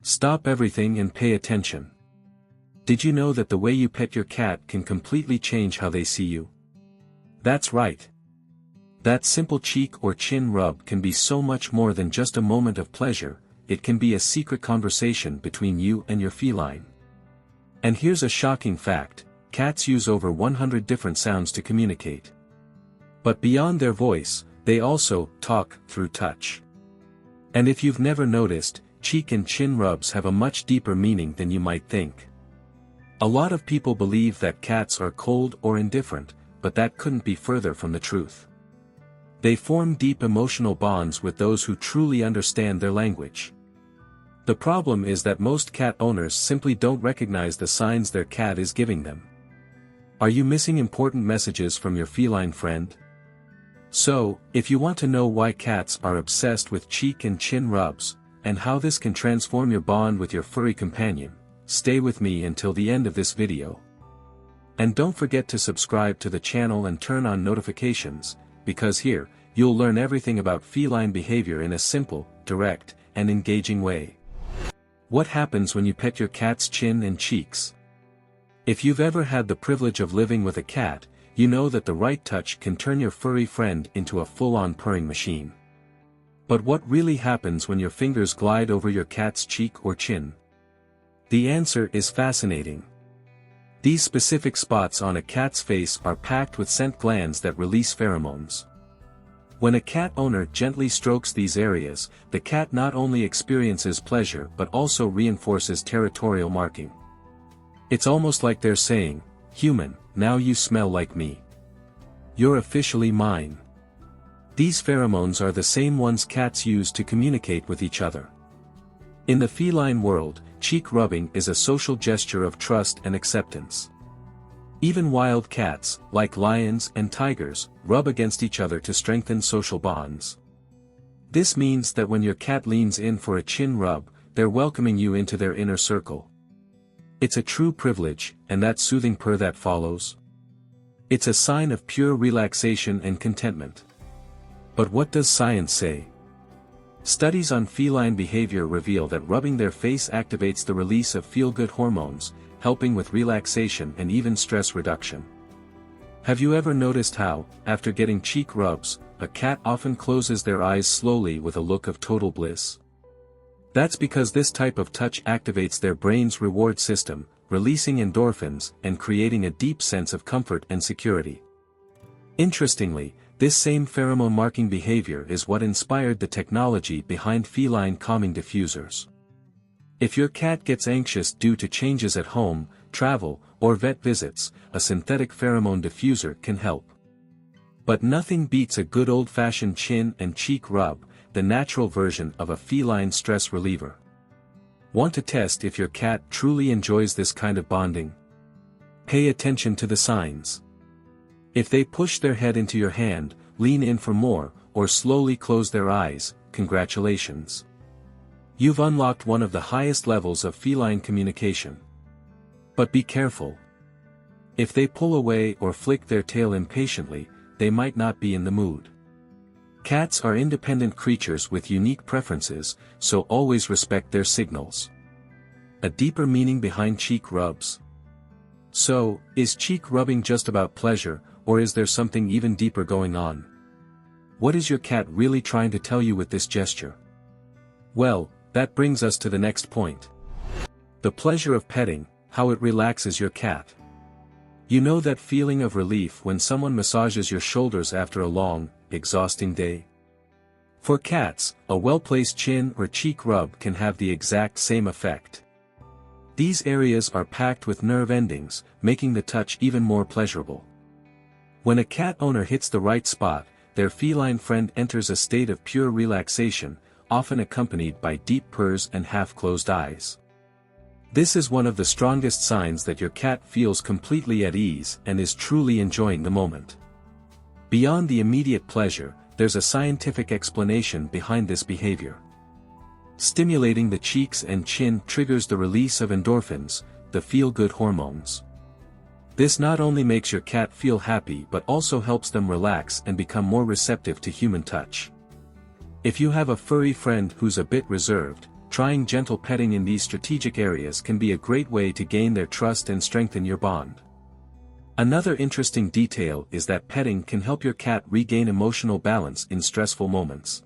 Stop everything and pay attention. Did you know that the way you pet your cat can completely change how they see you? That's right. That simple cheek or chin rub can be so much more than just a moment of pleasure, it can be a secret conversation between you and your feline. And here's a shocking fact, cats use over 100 different sounds to communicate. But beyond their voice, they also talk through touch. And if you've never noticed, cheek and chin rubs have a much deeper meaning than you might think. A lot of people believe that cats are cold or indifferent, but that couldn't be further from the truth. They form deep emotional bonds with those who truly understand their language. The problem is that most cat owners simply don't recognize the signs their cat is giving them. Are you missing important messages from your feline friend? So, if you want to know why cats are obsessed with cheek and chin rubs, and how this can transform your bond with your furry companion, stay with me until the end of this video. And don't forget to subscribe to the channel and turn on notifications, because here, you'll learn everything about feline behavior in a simple, direct, and engaging way. What happens when you pet your cat's chin and cheeks? If you've ever had the privilege of living with a cat, you know that the right touch can turn your furry friend into a full-on purring machine. But what really happens when your fingers glide over your cat's cheek or chin? The answer is fascinating. These specific spots on a cat's face are packed with scent glands that release pheromones. When a cat owner gently strokes these areas, the cat not only experiences pleasure but also reinforces territorial marking. It's almost like they're saying, "Human, now you smell like me. You're officially mine." These pheromones are the same ones cats use to communicate with each other. In the feline world, cheek rubbing is a social gesture of trust and acceptance. Even wild cats, like lions and tigers, rub against each other to strengthen social bonds. This means that when your cat leans in for a chin rub, they're welcoming you into their inner circle. It's a true privilege, and that soothing purr that follows? It's a sign of pure relaxation and contentment. But what does science say? Studies on feline behavior reveal that rubbing their face activates the release of feel-good hormones, helping with relaxation and even stress reduction. Have you ever noticed how, after getting cheek rubs, a cat often closes their eyes slowly with a look of total bliss? That's because this type of touch activates their brain's reward system, releasing endorphins and creating a deep sense of comfort and security. Interestingly, this same pheromone-marking behavior is what inspired the technology behind feline calming diffusers. If your cat gets anxious due to changes at home, travel, or vet visits, a synthetic pheromone diffuser can help. But nothing beats a good old-fashioned chin and cheek rub, the natural version of a feline stress reliever. Want to test if your cat truly enjoys this kind of bonding? Pay attention to the signs. If they push their head into your hand, lean in for more, or slowly close their eyes, congratulations. You've unlocked one of the highest levels of feline communication. But be careful. If they pull away or flick their tail impatiently, they might not be in the mood. Cats are independent creatures with unique preferences, so always respect their signals. A deeper meaning behind cheek rubs. So, is cheek rubbing just about pleasure, or is there something even deeper going on? What is your cat really trying to tell you with this gesture? Well, that brings us to the next point. The pleasure of petting, how it relaxes your cat. You know that feeling of relief when someone massages your shoulders after a long, exhausting day? For cats, a well-placed chin or cheek rub can have the exact same effect. These areas are packed with nerve endings, making the touch even more pleasurable. When a cat owner hits the right spot, their feline friend enters a state of pure relaxation, often accompanied by deep purrs and half-closed eyes. This is one of the strongest signs that your cat feels completely at ease and is truly enjoying the moment. Beyond the immediate pleasure, there's a scientific explanation behind this behavior. Stimulating the cheeks and chin triggers the release of endorphins, the feel-good hormones. This not only makes your cat feel happy but also helps them relax and become more receptive to human touch. If you have a furry friend who's a bit reserved, trying gentle petting in these strategic areas can be a great way to gain their trust and strengthen your bond. Another interesting detail is that petting can help your cat regain emotional balance in stressful moments.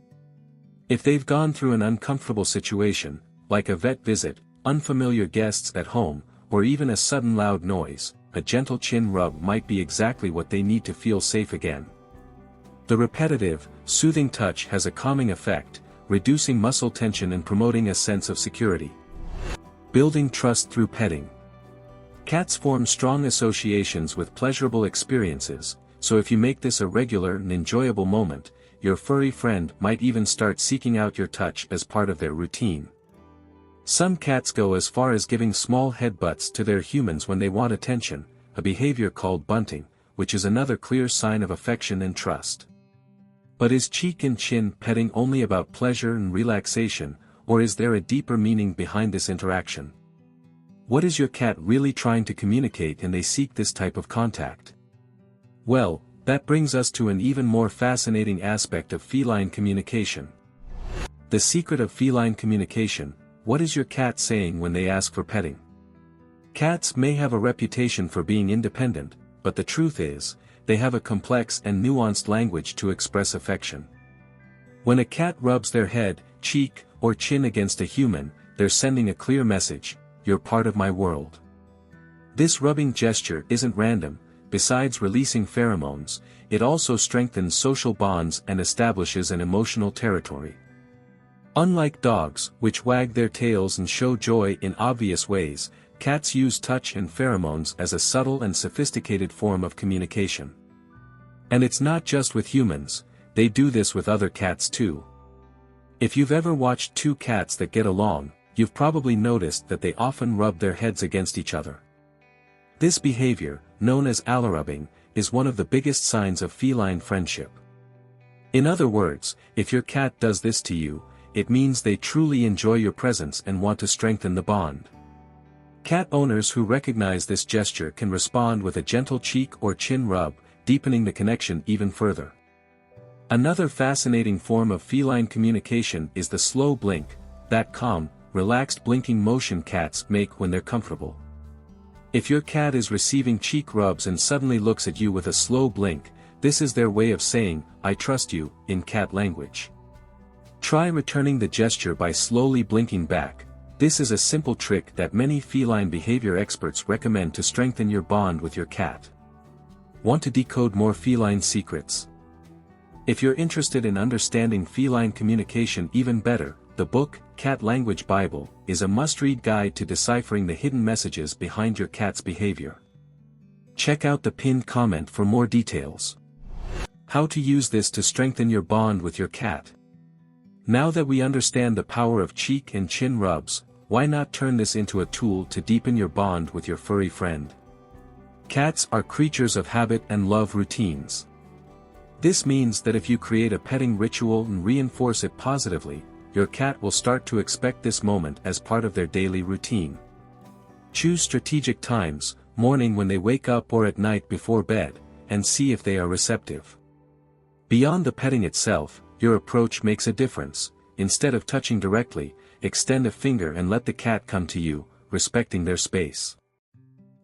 If they've gone through an uncomfortable situation, like a vet visit, unfamiliar guests at home, or even a sudden loud noise, a gentle chin rub might be exactly what they need to feel safe again. The repetitive, soothing touch has a calming effect, reducing muscle tension and promoting a sense of security. Building trust through petting. Cats form strong associations with pleasurable experiences, so if you make this a regular and enjoyable moment, your furry friend might even start seeking out your touch as part of their routine. Some cats go as far as giving small headbutts to their humans when they want attention, a behavior called bunting, which is another clear sign of affection and trust. But is cheek and chin petting only about pleasure and relaxation, or is there a deeper meaning behind this interaction? What is your cat really trying to communicate when they seek this type of contact? Well, that brings us to an even more fascinating aspect of feline communication. The secret of feline communication: what is your cat saying when they ask for petting? Cats may have a reputation for being independent, but the truth is, they have a complex and nuanced language to express affection. When a cat rubs their head, cheek, or chin against a human, they're sending a clear message: you're part of my world. This rubbing gesture isn't random. Besides releasing pheromones, it also strengthens social bonds and establishes an emotional territory. Unlike dogs, which wag their tails and show joy in obvious ways, cats use touch and pheromones as a subtle and sophisticated form of communication. And it's not just with humans, they do this with other cats too. If you've ever watched two cats that get along, you've probably noticed that they often rub their heads against each other. This behavior, known as allorubbing, is one of the biggest signs of feline friendship. In other words, if your cat does this to you, it means they truly enjoy your presence and want to strengthen the bond. Cat owners who recognize this gesture can respond with a gentle cheek or chin rub, deepening the connection even further. Another fascinating form of feline communication is the slow blink, that calm, relaxed blinking motion cats make when they're comfortable. If your cat is receiving cheek rubs and suddenly looks at you with a slow blink, this is their way of saying, "I trust you," in cat language. Try returning the gesture by slowly blinking back. This is a simple trick that many feline behavior experts recommend to strengthen your bond with your cat. Want to decode more feline secrets? If you're interested in understanding feline communication even better, the book, Cat Language Bible, is a must-read guide to deciphering the hidden messages behind your cat's behavior. Check out the pinned comment for more details. How to use this to strengthen your bond with your cat. Now that we understand the power of cheek and chin rubs, why not turn this into a tool to deepen your bond with your furry friend? Cats are creatures of habit and love routines. This means that if you create a petting ritual and reinforce it positively, your cat will start to expect this moment as part of their daily routine. Choose strategic times, morning when they wake up or at night before bed, and see if they are receptive. Beyond the petting itself, your approach makes a difference. Instead of touching directly, extend a finger and let the cat come to you, respecting their space.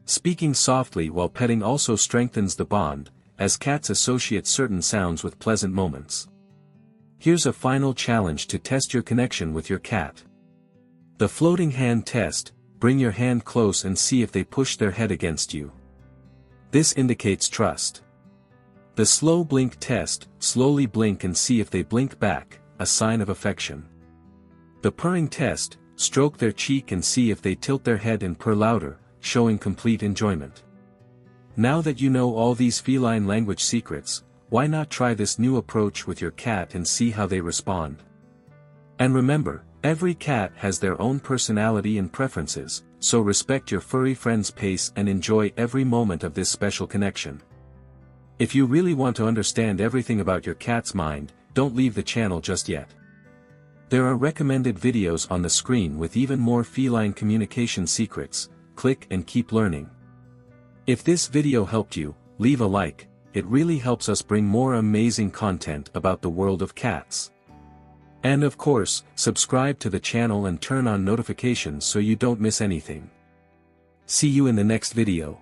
Speaking softly while petting also strengthens the bond, as cats associate certain sounds with pleasant moments. Here's a final challenge to test your connection with your cat. The floating hand test: bring your hand close and see if they push their head against you. This indicates trust. The slow blink test: slowly blink and see if they blink back, a sign of affection. The purring test: stroke their cheek and see if they tilt their head and purr louder, showing complete enjoyment. Now that you know all these feline language secrets, why not try this new approach with your cat and see how they respond? And remember, every cat has their own personality and preferences, so respect your furry friend's pace and enjoy every moment of this special connection. If you really want to understand everything about your cat's mind, don't leave the channel just yet. There are recommended videos on the screen with even more feline communication secrets. Click and keep learning. If this video helped you, leave a like. It really helps us bring more amazing content about the world of cats. And of course, subscribe to the channel and turn on notifications so you don't miss anything. See you in the next video.